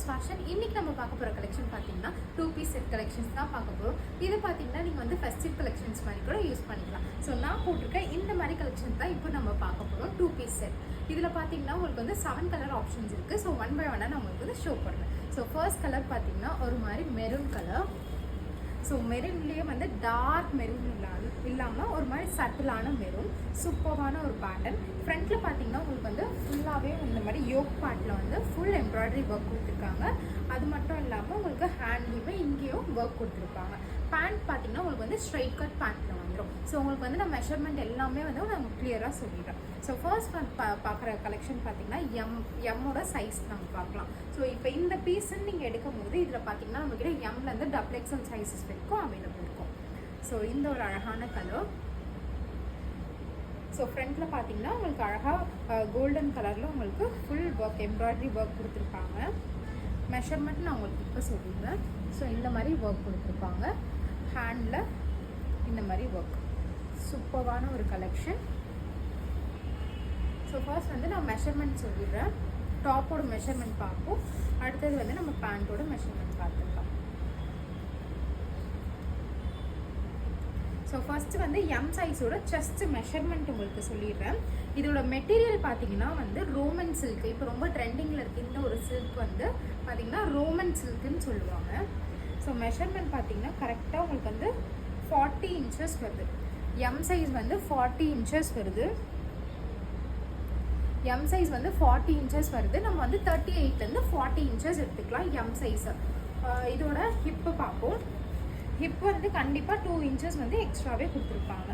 Alex Fashion. இன்னைக்கு நம்ம பார்க்க போற கலெக்ஷன் பாத்தீங்கன்னா 2 பீஸ் செட் கலெக்ஷன்ஸ் தான் பார்க்க போறோம். இது பாத்தீங்கன்னா நீங்க வந்து ஃபெஸ்டிவ் கலெக்ஷன்ஸ் மாதிரி கூட யூஸ் பண்ணிக்கலாம். சோ நான் போட்டுருக்க இந்த மாதிரி கலெக்ஷன் தான் இப்போ நம்ம பார்க்க போறோம் 2 பீஸ் செட். இதுல பாத்தீங்கன்னா உங்களுக்கு வந்து 7 கலர் ஆப்ஷன்ஸ் இருக்கு. சோ ஒன் பை ஒன்னா நான் உங்களுக்கு வந்து ஷோ பண்றேன். சோ ஃபர்ஸ்ட் கலர் பாத்தீங்கன்னா ஒரு மாதிரி மெரூன் கலர். ஸோ மெரூன்லேயே வந்து டார்க் மெரூன் இல்லாமல் ஒரு மாதிரி சட்டிலான மெரூன், சூப்பரான ஒரு பேட்டர்ன். ஃப்ரண்ட்டில் பார்த்தீங்கன்னா உங்களுக்கு வந்து ஃபுல்லாகவே இந்த மாதிரி யோக் பார்ட்டில் வந்து ஃபுல் எம்ப்ராய்டரி ஒர்க் கொடுத்துருக்காங்க. அது மட்டும் இல்லாமல் உங்களுக்கு ஹேண்ட்லேயுமே இங்கேயும் ஒர்க் கொடுத்துருப்பாங்க. பேண்ட் பார்த்தீங்கன்னா உங்களுக்கு வந்து ஸ்ட்ரைட் கட் பேண்ட்டில் வந்துடும். ஸோ உங்களுக்கு வந்து நான் மெஷர்மெண்ட் எல்லாமே வந்து நான் கிளியராக சொல்லிடுறேன். ஸோ ஃபர்ஸ்ட் பார்க்குற கலெக்ஷன் பார்த்தீங்கன்னா எம்மோட சைஸ் நம்ம பார்க்கலாம். ஸோ இப்போ இந்த பீஸுன்னு நீங்கள் எடுக்கும் போது இதில் பார்த்தீங்கன்னா நம்மக்கிட்ட எம்லேருந்து டபுள் எக்ஸல் சைஸஸ் வரைக்கும் அவைலபிள் இருக்கும். ஸோ இந்த ஒரு அழகான கலர். ஸோ ஃப்ரண்ட்டில் பார்த்தீங்கன்னா உங்களுக்கு அழகாக கோல்டன் கலரில் உங்களுக்கு ஃபுல் ஒர்க் எம்ப்ராய்டரி ஒர்க் கொடுத்துருப்பாங்க. மெஷர்மெண்ட் நான் உங்களுக்கு இப்போ சொல்லிடுறேன். ஸோ இந்த மாதிரி ஒர்க் கொடுத்துருப்பாங்க. ஹேண்டில் இந்த மாதிரி ஒர்க், சூப்பரான ஒரு கலெக்ஷன். ஸோ ஃபர்ஸ்ட் வந்து நான் மெஷர்மெண்ட் சொல்லிடுறேன். டாப்போட மெஷர்மெண்ட் பார்ப்போம். அடுத்தது வந்து நம்ம பேண்ட்டோட மெஷர்மெண்ட் பார்த்துக்கலாம். ஸோ ஃபஸ்ட்டு வந்து எம் சைஸோட செஸ்ட் மெஷர்மெண்ட் உங்களுக்கு சொல்லிடுறேன். இதோட மெட்டீரியல் பார்த்தீங்கன்னா வந்து ரோமன் சில்க். இப்போ ரொம்ப ட்ரெண்டிங்கில் இருக்குது இந்த ஒரு சில்க் வந்து பார்த்தீங்கன்னா ரோமன் சில்க்குன்னு சொல்லுவாங்க. ஸோ மெஷர்மெண்ட் பார்த்தீங்கன்னா கரெக்டாக உங்களுக்கு வந்து 40 இன்ச்சஸ் வருது. எம் சைஸ் வந்து 40 இன்ச்சஸ் வருது. எம் சைஸ் வந்து 40 இன்ச்சஸ் வருது. நம்ம வந்து 38லேருந்து 40 இன்ச்சஸ் எடுத்துக்கலாம் எம் சைஸை. இதோட ஹிப்பு பார்ப்போம். ஹிப் வந்து கண்டிப்பாக 2 இன்ச்சஸ் வந்து எக்ஸ்ட்ராவே கொடுத்துருப்பாங்க.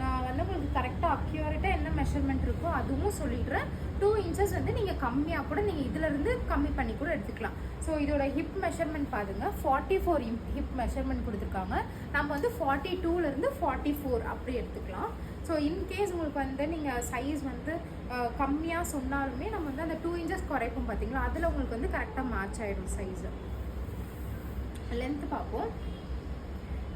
நான் வந்து உங்களுக்கு கரெக்டாக அக்யூரேட்டாக என்ன மெஷர்மெண்ட் இருக்கோ அதுவும் சொல்லிடுறேன். 2 இன்ச்சஸ் வந்து நீங்கள் கம்மியாக கூட நீங்கள் இதிலேருந்து கம்மி பண்ணி கூட எடுத்துக்கலாம். ஸோ இதோட ஹிப் மெஷர்மெண்ட் பாருங்க, 44 ஹிப் மெஷர்மெண்ட் கொடுத்துருக்காங்க. நம்ம வந்து 42லேருந்து 44 அப்படி எடுத்துக்கலாம். ஸோ இன்கேஸ் உங்களுக்கு வந்து நீங்கள் சைஸ் வந்து கம்மியாக சொன்னாலுமே நம்ம வந்து அந்த 2 இன்ச்சஸ் குறைப்போம் பார்த்தீங்களா, அதில் உங்களுக்கு வந்து கரெக்டாக மேட்ச் ஆகிடும் சைஸு. லென்த்து பார்ப்போம்.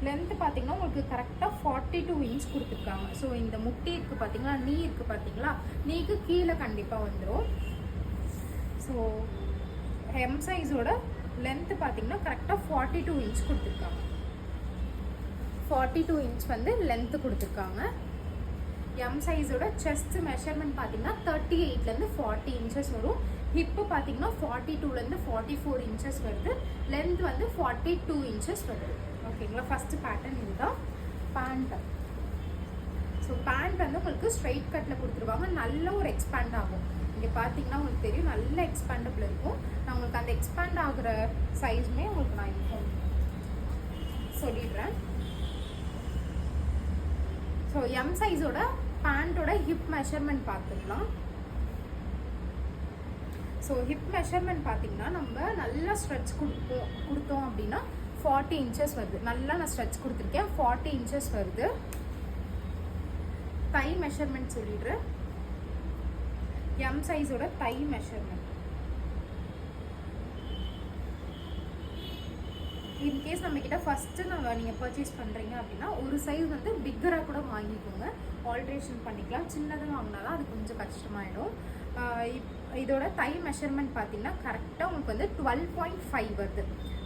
லென்த்து பார்த்தீங்கன்னா உங்களுக்கு கரெக்டாக 42 இன்ச் கொடுத்துருக்காங்க. ஸோ இந்த முட்டி இருக்குது பார்த்தீங்களா, நீ இருக்குது பார்த்தீங்களா, நீக்கு கீழே கண்டிப்பாக வந்துடும். ஸோ எம் சைஸோட லென்த்து பார்த்தீங்கன்னா கரெக்டாக 42 இன்ச் கொடுத்துருக்காங்க. 42 இன்ச் வந்து லென்த்து கொடுத்துருக்காங்க. எம் சைஸோட செஸ்ட் மெஷர்மெண்ட் பார்த்தீங்கன்னா 38லேருந்து 40 இன்ச்சஸ் வரும். ஹிப்பு பார்த்தீங்கன்னா 42லேருந்து 44 இன்ச்சஸ் வருது. லென்த் வந்து 42 இன்ச்சஸ் வருது. ஓகேங்களா, ஃபஸ்ட்டு பேட்டர்ன் இதுதான். பேண்ட். ஸோ பேண்ட் வந்து உங்களுக்கு ஸ்ட்ரைட் கட்டில் கொடுத்துருவாங்க. நல்ல ஒரு எக்ஸ்பேண்ட் ஆகும். இங்கே பார்த்தீங்கன்னா உங்களுக்கு தெரியும், நல்ல எக்ஸ்பேண்டபிள் இருக்கும். நான் உங்களுக்கு அந்த எக்ஸ்பேண்ட் ஆகுற சைஸுமே உங்களுக்கு நான் இப்போ சொல்லிடுறேன். ஸோ எம் சைஸோட பேண்ட்டோட ஹிப் மெஷர்மெண்ட் பார்த்துக்கலாம். ஸோ ஹிப் மெஷர்மெண்ட் பார்த்தீங்கன்னா நம்ம நல்லா ஸ்ட்ரெச் கொடுத்தோம் அப்படின்னா 40 இன்ச்சஸ் வருது. நல்லா நான் ஸ்ட்ரெச் கொடுத்துருக்கேன், 40 இன்ச்சஸ் வருது. தை மெஷர்மெண்ட் சொல்லிடுறேன். எம் சைஸோட தை மெஷர்மெண்ட். இன்கேஸ் நம்மக்கிட்ட ஃபஸ்ட்டு நீங்கள் பர்ச்சேஸ் பண்ணுறீங்க அப்படின்னா ஒரு சைஸ் வந்து பிக்கராக கூட வாங்கிக்கோங்க, ஆல்ட்ரேஷன் பண்ணிக்கலாம். சின்னதாக வாங்கினா தான் அது கொஞ்சம் கஷ்டமாயிடும். இதோட தை மெஷர்மெண்ட் பார்த்தீங்கன்னா கரெக்டாக உங்களுக்கு வந்து 12.5 வருது.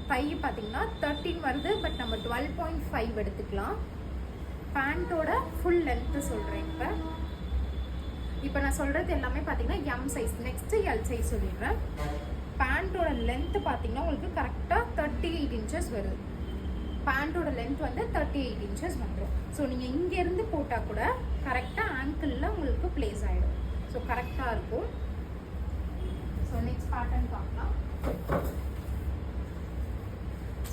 தை பார்த்தீங்கன்னா 13 வருது, பட் நம்ம 12.5 எடுத்துக்கலாம். பேண்ட்டோட ஃபுல் லென்த்து சொல்கிறேன். இப்போ நான் சொல்கிறது எல்லாமே பார்த்தீங்கன்னா M size. Next L size சொல்லிடுறேன். பேண்ட்டோட லென்த்து பார்த்தீங்கன்னா உங்களுக்கு கரெக்டாக 38 இன்ச்சஸ் வருது. பேண்ட்டோட லென்த் வந்து 38 இன்ச்சஸ் வந்துடும். ஸோ நீங்கள் இங்கேருந்து போட்டால் கூட கரெக்டாக ஆங்கிளில் உங்களுக்கு பிளேஸ் ஆகிடும். ஸோ கரெக்டாக இருக்கும். ஸோ நெக்ஸ்ட் பேட்டர்ன் பார்க்கலாம்.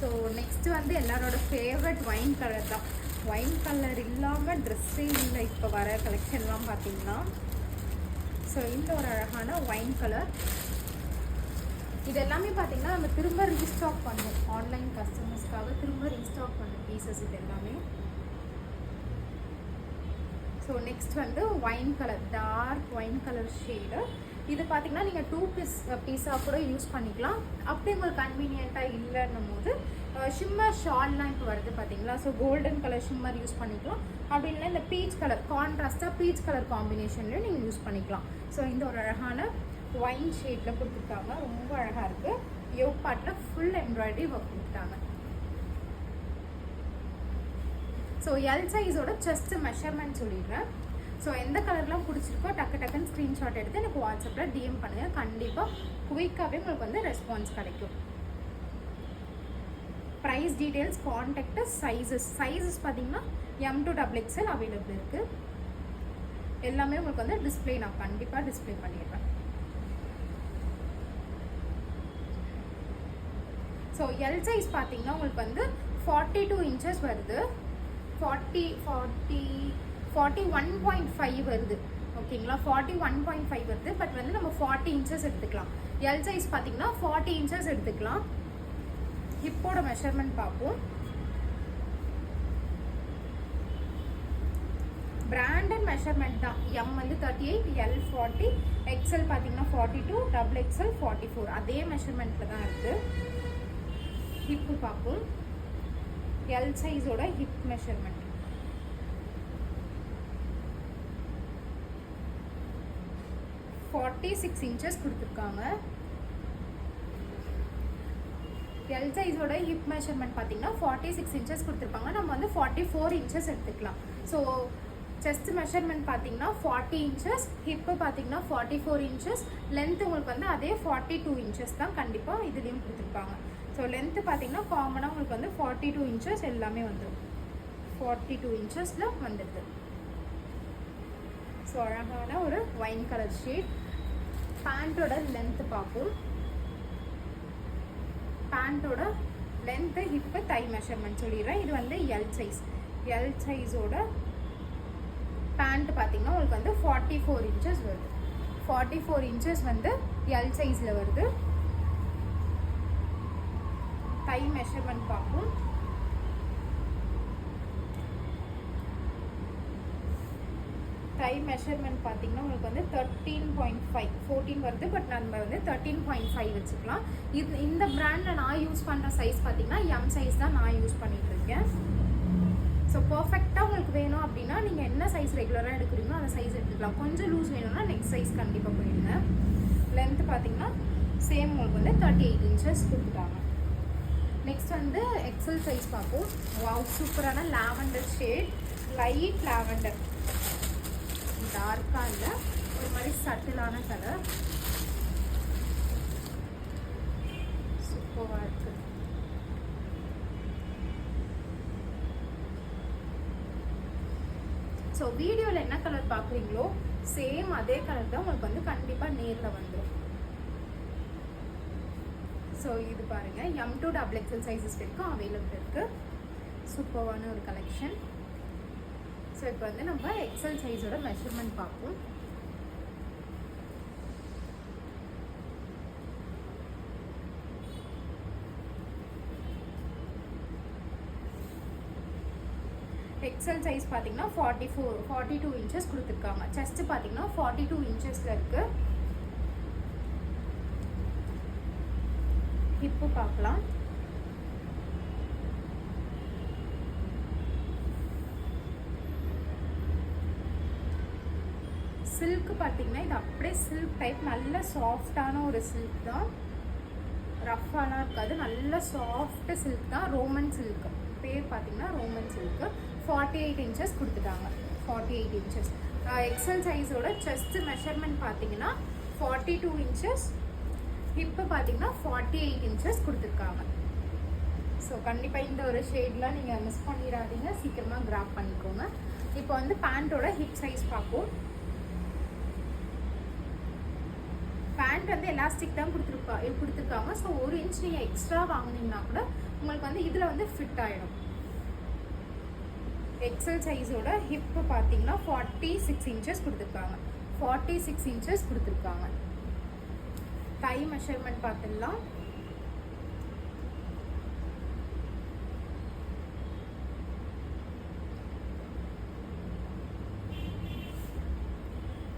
ஸோ நெக்ஸ்ட்டு வந்து எல்லாரோட ஃபேவரட் ஒயின் கலர் தான். ஒயின் கலர் இல்லாமல் ட்ரெஸ்ஸே இல்லை இப்போ வர கலெக்ஷன்லாம் பார்த்தீங்கன்னா. ஸோ இந்த ஒரு அழகான ஒயின் கலர். இது எல்லாமே பார்த்தீங்கன்னா நம்ம திரும்ப ரீஸ்டாக் பண்ணோம், ஆன்லைன் கஸ்டமர்ஸ்க்காக திரும்ப ரீஸ்டாக் பண்ண பீசஸ் இது எல்லாமே. ஸோ ஸோ நெக்ஸ்ட் வந்து wine colour, dark wine colour shade. இது பார்த்தீங்கன்னா நீங்கள் 2 பீஸாக கூட யூஸ் பண்ணிக்கலாம். அப்படி உங்களுக்கு கன்வீனியண்ட்டாக இல்லைன்னும் போது ஷிம்மர் ஷால்லாம் இப்போ வருது பார்த்தீங்களா, so golden colour shimmer use பண்ணிக்கலாம். அப்படி இல்லைன்னா இந்த பீச் கலர் கான்ட்ராஸ்டாக பீச் கலர் காம்பினேஷன்லையும் நீங்கள் யூஸ் பண்ணிக்கலாம். ஸோ இந்த ஒரு அழகான ஒயின் ஷேடில் கொடுத்துருக்காங்க, ரொம்ப அழகாக இருக்குது. யோக் பார்ட்டில் ஃபுல் எம்ப்ராய்டரி ஒர்க் கொடுத்துட்டாங்க. ஸோ எல் சைஸோட செஸ்ட் மெஷர்மெண்ட் சொல்லிடுறேன். ஸோ எந்த கலர்லாம் பிடிச்சிருக்கோ டக்குன்னு ஸ்க்ரீன்ஷாட் எடுத்து எனக்கு வாட்ஸ்அப்பில் டிஎம் பண்ணுங்கள். கண்டிப்பாக குயிக்காகவே உங்களுக்கு வந்து ரெஸ்பான்ஸ் கிடைக்கும். ப்ரைஸ் டீட்டெயில்ஸ், கான்டாக்ட், சைஸஸ் பார்த்தீங்கன்னா M to XXL அவைலபிள் இருக்குது. எல்லாமே உங்களுக்கு வந்து டிஸ்பிளே நான் கண்டிப்பாக டிஸ்பிளே பண்ணிடுறேன். ஸோ எல் சைஸ் பார்த்தீங்கன்னா உங்களுக்கு வந்து 42 இன்ச்சஸ் வருது, 41.5 வருது. ஓகேங்களா, 41.5 வருது. பட் வந்து நம்ம 40 இன்ச்சஸ் எடுத்துக்கலாம். எல் சைஸ் பார்த்தீங்கன்னா 40 இன்ச்சஸ் எடுத்துக்கலாம். ஹிப்போட மெஷர்மெண்ட் பார்ப்போம். பிராண்டட் மெஷர்மெண்ட் தான். எம் வந்து 38, எல் 40, எக்ஸ்எல் பார்த்தீங்கன்னா 42, XXL 44. அதே மெஷர்மெண்ட்டில் தான் இருக்குது. ஹிப்பு பார்ப்போம். எல் சைஸோட ஹிப் மெஷர்மெண்ட் 46 இன்ச்சஸ் கொடுத்துருக்காங்க. எல் சைஸோட ஹிப் மெஷர்மெண்ட் பார்த்தீங்கன்னா 46 இன்ச்சஸ் கொடுத்துருப்பாங்க. நம்ம வந்து 44 இன்ச்சஸ் எடுத்துக்கலாம். ஸோ செஸ்ட் மெஷர்மெண்ட் பார்த்தீங்கன்னா 40 இன்ச்சஸ், ஹிப்பு பார்த்தீங்கன்னா 44 இன்ச்சஸ், லென்த் உங்களுக்கு வந்து அதே 42 இன்ச்சஸ் தான் கண்டிப்பாக இதுலேயும் கொடுத்துருப்பாங்க. ஸோ லென்த்து பார்த்தீங்கன்னா காமனாக உங்களுக்கு வந்து 42 இன்ச்சஸ் எல்லாமே வந்துடும். 42 இன்ச்சஸில் வந்துடுது. ஸோ அழகான ஒரு ஒயின் கலர் ஷேட். பேண்ட்டோட லென்த்து பார்ப்போம். பேண்ட்டோட லென்த்து, ஹிப்பு, தை மெஷர்மெண்ட் சொல்லிடுறேன். இது வந்து எல் சைஸ். எல் சைஸோட பேண்ட் பார்த்தீங்கன்னா உங்களுக்கு வந்து 44 இன்ச்சஸ் வருது. 44 இன்ச்சஸ் வந்து எல் சைஸில் வருது. தை மெஷர்மெண்ட் பார்ப்போம். தை மெஷர்மெண்ட் பார்த்தீங்கன்னா உங்களுக்கு வந்து 13.5, 14 வருது. பட் நம்ம வந்து 13.5 வச்சுக்கலாம். இந்த பிராண்டில் நான் யூஸ் பண்ணுற சைஸ் பார்த்தீங்கன்னா எம் சைஸ் தான் நான் யூஸ் பண்ணிட்டு இருக்கேன். ஸோ பர்ஃபெக்டாக உங்களுக்கு வேணும் அப்படின்னா நீங்கள் என்ன சைஸ் ரெகுலராக எடுக்கிறீங்களோ அந்த சைஸ் எடுத்துக்கலாம். கொஞ்சம் லூஸ் வேணும்னா நெக்ஸ்ட் சைஸ் கண்டிப்பாக போயிடுங்க. லென்த்து பார்த்தீங்கன்னா சேம் உங்களுக்கு வந்து 38 இன்ச்சஸ் கொடுத்துட்டாங்க. நெக்ஸ்ட் வந்து எக்ஸல் சைஸ் பார்ப்போம். வாவ், சூப்பரான லாவெண்டர் ஷேட், லைட் லாவெண்டர், டார்க்காக இல்லை, ஒரு மாதிரி சட்டிலான கலர், சூப்பராக இருக்குது. ஸோ வீடியோவில் என்ன கலர் பார்க்குறீங்களோ சேம் அதே கலர் தான் உங்களுக்கு வந்து கண்டிப்பாக நேரில் வந்துடும். ஸோ இது பாருங்கள், M to XXL சைஸஸ் வரைக்கும் அவைலபிள் இருக்குது. சூப்பரான ஒரு கலெக்ஷன். ஸோ இப்போ வந்து நம்ம எக்ஸல் சைஸோட மெஷர்மெண்ட் பார்ப்போம். எக்ஸல் சைஸ் பார்த்தீங்கன்னா 42 இன்ச்சஸ் கொடுத்துருக்காங்க. செஸ்ட் பார்த்தீங்கன்னா 42 இன்ச்சஸில் இருக்குது. ஹிப்பு பார்க்கலாம். சில்க் பார்த்தீங்கன்னா இது அப்படியே சில்க் டைப், நல்ல சாஃப்டான ஒரு சில்க் தான், ரஃப்பாலாம் இருக்காது, நல்ல சாஃப்ட் சில்க் தான். ரோமன் சில்க் பேர் பார்த்தீங்கன்னா ரோமன் சில்க்கு. 48 இன்ச்சஸ் கொடுத்துட்டாங்க. 48 இன்ச்சஸ். எக்ஸல் சைஸோட செஸ்ட் மெஷர்மெண்ட் பார்த்தீங்கன்னா 42 இன்ச்சஸ், ஹிப்பு பார்த்தீங்கன்னா 48 இன்ச்சஸ் கொடுத்துருக்காங்க. ஸோ கண்டிப்பாக இந்த ஒரு ஷேட்லாம் நீங்கள் மிஸ் பண்ணிடாதீங்க, சீக்கிரமாக கிராப் பண்ணிக்கோங்க. இப்போ வந்து பேண்ட்டோட ஹிப் சைஸ் பார்ப்போம். பேண்ட் வந்து எலாஸ்டிக் தான் கொடுத்துருக்காங்க. ஸோ 1 இன்ச் நீங்கள் எக்ஸ்ட்ரா வாங்கினீங்கன்னா கூட உங்களுக்கு வந்து இதில் வந்து ஃபிட் ஆகிடும். எக்ஸல் சைஸோட ஹிப்பு பார்த்தீங்கன்னா 46 இன்ச்சஸ் கொடுத்துருக்காங்க. 46 இன்ச்சஸ் கொடுத்துருக்காங்க. தை மெஷர்மெண்ட் பார்த்துடலாம்.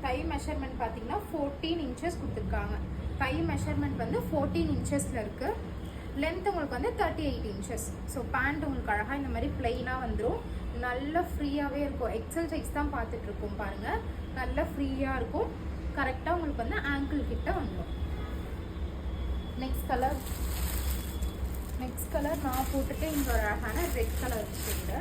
தை மெஷர்மெண்ட் பார்த்தீங்கன்னா 14 இன்ச்சஸ் கொடுத்துருக்காங்க. தை மெஷர்மெண்ட் வந்து 14 இன்ச்சஸில் இருக்குது. லென்த் உங்களுக்கு வந்து 38 இன்ச்சஸ். ஸோ பேண்ட் உங்களுக்கு அழகாக இந்த மாதிரி பிளெயினாக வந்துடும். நல்லா ஃப்ரீயாகவே இருக்கும். எக்ஸல் சைஸ் தான் பார்த்துட்ருக்கோம் பாருங்கள். நல்லா ஃப்ரீயாக இருக்கும். கரெக்டாக உங்களுக்கு வந்து ஆங்கிள் கிட்ட வந்துடும். நெக்ஸ்ட் கலர் நான் போட்டுட்டு இங்கே ஒரு அழகான ரெட் கலர் ஷேடு.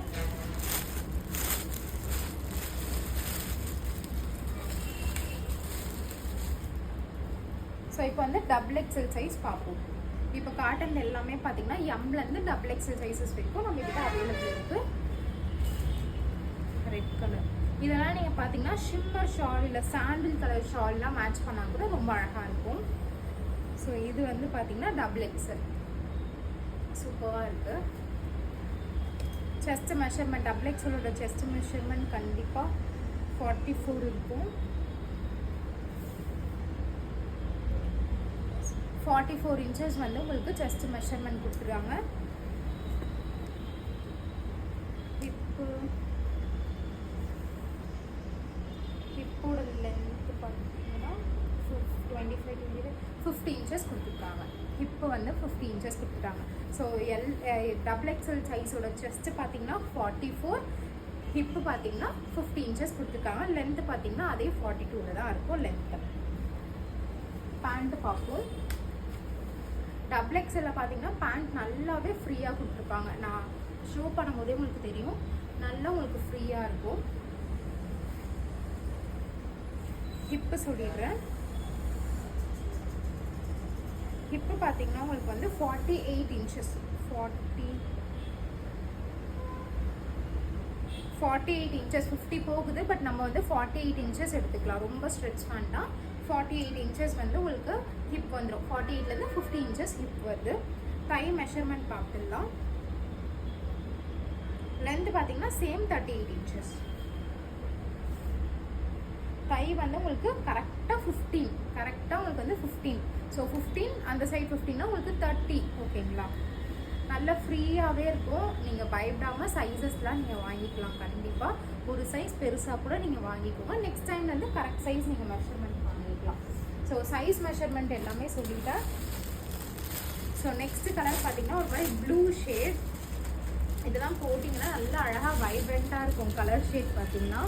ஸோ இப்போ வந்து டபுள் எக்ஸல் சைஸ் பார்ப்போம். இப்போ காட்டன் எல்லாமே பார்த்தீங்கன்னா எம்லேருந்து டபுள் எக்ஸல் சைஸஸ் வரைக்கும் நம்ம கிட்ட அவைலபிள் இருக்குது. ரெட் கலர் இதெல்லாம் நீங்கள் பார்த்தீங்கன்னா ஷிம்மர் ஷால் இல்லை சாண்டில் கலர் ஷால்லாம் மேட்ச் பண்ணால் கூட ரொம்ப அழகாக இருக்கும். ஸோ இது வந்து பார்த்தீங்கன்னா டபுள் எக்ஸல் சூப்பராக இருக்குது. செஸ்ட் மெஷர்மெண்ட் டபுள் எக்ஸலோட செஸ்ட் மெஷர்மெண்ட் கண்டிப்பாக 44 இருக்கும். 44 இன்ச்சஸ் வந்து உங்களுக்கு செஸ்ட் மெஷர்மெண்ட் கொடுத்துருக்காங்க. ஹிப்போட லென்த் பார்த்தீங்கன்னா 50 இன்ச்சஸ் கொடுத்துருக்காங்க. ஹிப்பு வந்து 50 இன்ச்சஸ் கொடுத்துட்டாங்க. ஸோ டபுள் எக்ஸல் சைஸோட செஸ்ட் பார்த்தீங்கன்னா 44, ஹிப்பு பார்த்தீங்கன்னா 50 இன்ச்சஸ் கொடுத்துருக்காங்க. லென்த்து பார்த்தீங்கன்னா அதே 42 தான் இருக்கும் லென்த்து. பேண்ட் பார்ப்போம். டபுள் எக்ஸலில் பார்த்தீங்கன்னா பேண்ட் நல்லாவே ஃப்ரீயாக கொடுத்துருப்பாங்க. நான் ஷோ பண்ணும்போதே உங்களுக்கு தெரியும், நல்லா உங்களுக்கு ஃப்ரீயாக இருக்கும். ஹிப்பு சொல்லிடுறேன். ஹிப்பு பார்த்தீங்கன்னா உங்களுக்கு வந்து 48 இன்ச்சஸ் 48 இன்ச்சஸ் 50 போகுது. பட் நம்ம வந்து 48 இன்ச்சஸ் எடுத்துக்கலாம். ரொம்ப ஸ்ட்ரெச் வேண்டாம். 48 இன்ச்சஸ் வந்து உங்களுக்கு ஹிப் வந்துடும். 48லேருந்து 50 இன்ச்சஸ் ஹிப் வருது. தை மெஷர்மெண்ட் பார்த்துடலாம். லென்த் பார்த்தீங்கன்னா சேம் 38 இன்ச்சஸ். தை வந்து உங்களுக்கு கரெக்டாக 15, கரெக்டாக உங்களுக்கு வந்து 15. ஸோ 15 அந்த சைட் 15னா உங்களுக்கு 30. ஓகேங்களா? நல்லா ஃப்ரீயாகவே இருக்கும். நீங்கள் பயப்படாமல் சைஸஸ்லாம் நீங்கள் வாங்கிக்கலாம். கண்டிப்பாக ஒரு சைஸ் பெருசாக கூட நீங்கள் வாங்கிக்கோங்க. நெக்ஸ்ட் டைம் வந்து கரெக்ட் சைஸ் நீங்கள் மெஷர்மெண்ட் வாங்கிக்கலாம். ஸோ சைஸ் மெஷர்மெண்ட் எல்லாமே சொல்லிட்டேன். ஸோ நெக்ஸ்ட் கலர் பார்த்தீங்கன்னா ஒரு மாதிரி ப்ளூ ஷேட். இதெல்லாம் போட்டிங்கன்னா நல்லா அழகாக வைப்ரண்ட்டாக இருக்கும். கலர் ஷேட் பார்த்தீங்கன்னா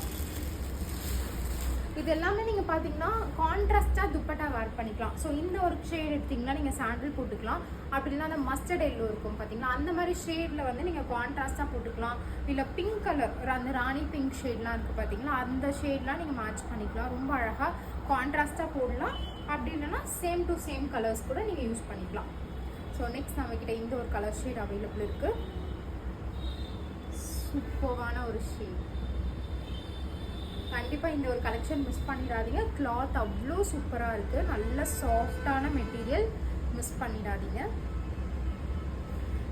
இது எல்லாமே நீங்கள் பார்த்தீங்கன்னா கான்ட்ராஸ்டாக துப்பட்டா வேர் பண்ணிக்கலாம். ஸோ இந்த ஒரு ஷேட் எடுத்திங்கன்னா நீங்கள் சாண்டில் போட்டுக்கலாம். அப்படின்னா அந்த மஸ்டர்ட் எல்லோ இருக்கும் பார்த்தீங்கன்னா, அந்த மாதிரி ஷேடில் வந்து நீங்கள் கான்ட்ராஸ்டாக போட்டுக்கலாம். இல்லை பிங்க் கலர் அந்த ராணி பிங்க் ஷேட்லாம் இருக்குது பார்த்தீங்களா, அந்த ஷேட்லாம் நீங்கள் மேட்ச் பண்ணிக்கலாம். ரொம்ப அழகாக கான்ட்ராஸ்டாக போடலாம். அப்படி இல்லைன்னா சேம் டு சேம் கலர்ஸ் கூட நீங்கள் யூஸ் பண்ணிக்கலாம். ஸோ நெக்ஸ்ட் நம்மக்கிட்ட இந்த ஒரு கலர் ஷேட் அவைலபிள் இருக்குது. சூப்பரான ஒரு ஷேட். கண்டிப்பாக இந்த ஒரு கலெக்ஷன் மிஸ் பண்ணிடாதீங்க. கிளாத் அவ்வளோ சூப்பராக இருக்குது. நல்ல சாஃப்டான மெட்டீரியல், மிஸ் பண்ணிடாதீங்க.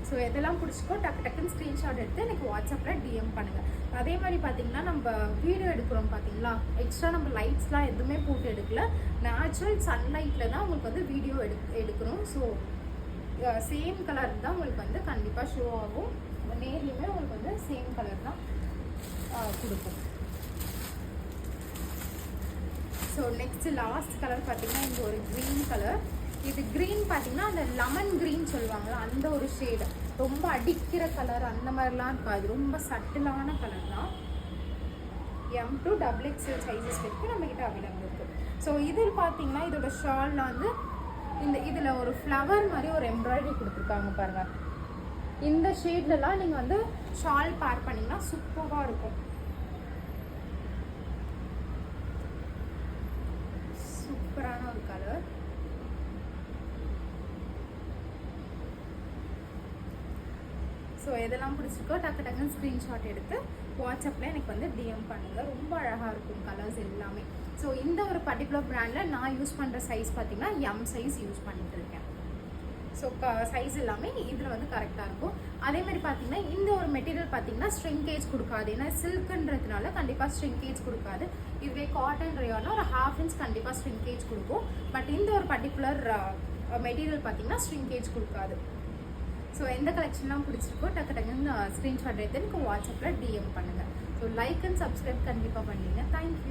ஸோ எதெல்லாம் பிடிச்சிக்கோ டக்குன்னு ஸ்க்ரீன்ஷாட் எடுத்து எனக்கு வாட்ஸ்அப்பில் டிஎம் பண்ணுங்கள். அதே மாதிரி பார்த்தீங்கன்னா நம்ம வீடியோ எடுக்கிறோம் பார்த்தீங்களா, எக்ஸ்ட்ரா நம்ம லைட்ஸ்லாம் எதுவுமே போட்டு எடுக்கல. நேச்சுரல் சன்லைட்டில் தான் உங்களுக்கு வந்து வீடியோ எடுக்கணும். ஸோ சேம் கலர் தான் உங்களுக்கு வந்து கண்டிப்பாக ஷோ ஆகும். நேர்லையுமே உங்களுக்கு வந்து சேம் கலர் தான் கொடுக்கும். ஸோ நெக்ஸ்ட் லாஸ்ட் கலர் பார்த்தீங்கன்னா இந்த ஒரு க்ரீன் கலர். இது க்ரீன் பார்த்தீங்கன்னா அந்த லெமன் க்ரீன் சொல்லுவாங்களா, அந்த ஒரு ஷேடு. ரொம்ப அடிக்கிற கலர் அந்த மாதிரிலாம் இருக்காது. ரொம்ப சட்டிலான கலர் தான். M to double XL sizes வரைக்கும் நம்மக்கிட்ட அவைலபிள் இருக்குது. ஸோ இதில் பார்த்தீங்கன்னா இதோட ஷாலில் வந்து இதில் ஒரு ஃப்ளவர் மாதிரி ஒரு எம்ப்ராய்டரி கொடுத்துருக்காங்க பாருங்கள். இந்த ஷேட்லலாம் நீங்கள் வந்து ஷால் பேர் பண்ணிங்கன்னா சூப்பராக இருக்கும். சூப்பரான ஒரு கலர். ஸோ எதெல்லாம் பிடிச்சிருக்கோ டக்குன்னு ஸ்க்ரீன்ஷாட் எடுத்து வாட்ஸ்அப்பில் எனக்கு வந்து டிஎம் பண்ணுங்கள். ரொம்ப அழகாக இருக்கும் கலர்ஸ் எல்லாமே. ஸோ இந்த ஒரு பர்டிகுலர் பிராண்டில் நான் யூஸ் பண்ணுற சைஸ் பார்த்தீங்கன்னா எம் சைஸ் யூஸ் பண்ணிட்டு இருக்கேன். ஸோ சைஸ் எல்லாமே இதில் வந்து கரெக்டாக இருக்கும். அதேமாதிரி பார்த்தீங்கன்னா இந்த ஒரு மெட்டீரியல் பார்த்தீங்கன்னா ஸ்ட்ரிங்கேஜ் கொடுக்காது. ஏன்னா சில்க்குன்றதுனால கண்டிப்பாக ஸ்ட்ரிங்கேஜ் கொடுக்காது. இதுவே காட்டன் ரேயானா ஒரு 1/2 இன்ச் கண்டிப்பாக ஸ்ட்ரிங்கேஜ் கொடுக்கும். பட் இந்த ஒரு பர்டிகுலர் மெட்டீரியல் பார்த்தீங்கன்னா ஸ்ட்ரிங்கேஜ் கொடுக்காது. ஸோ எந்த கலெக்ஷன்லாம் பிடிச்சிருக்கோ டக்குன்னு ஸ்க்ரீன்ஷாட் எடுத்து எனக்கு வாட்ஸ்அப்பில் டிஎம் பண்ணுங்கள். ஸோ லைக் அண்ட் சப்ஸ்கிரைப் கண்டிப்பாக பண்ணிடுங்க. தேங்க்யூ.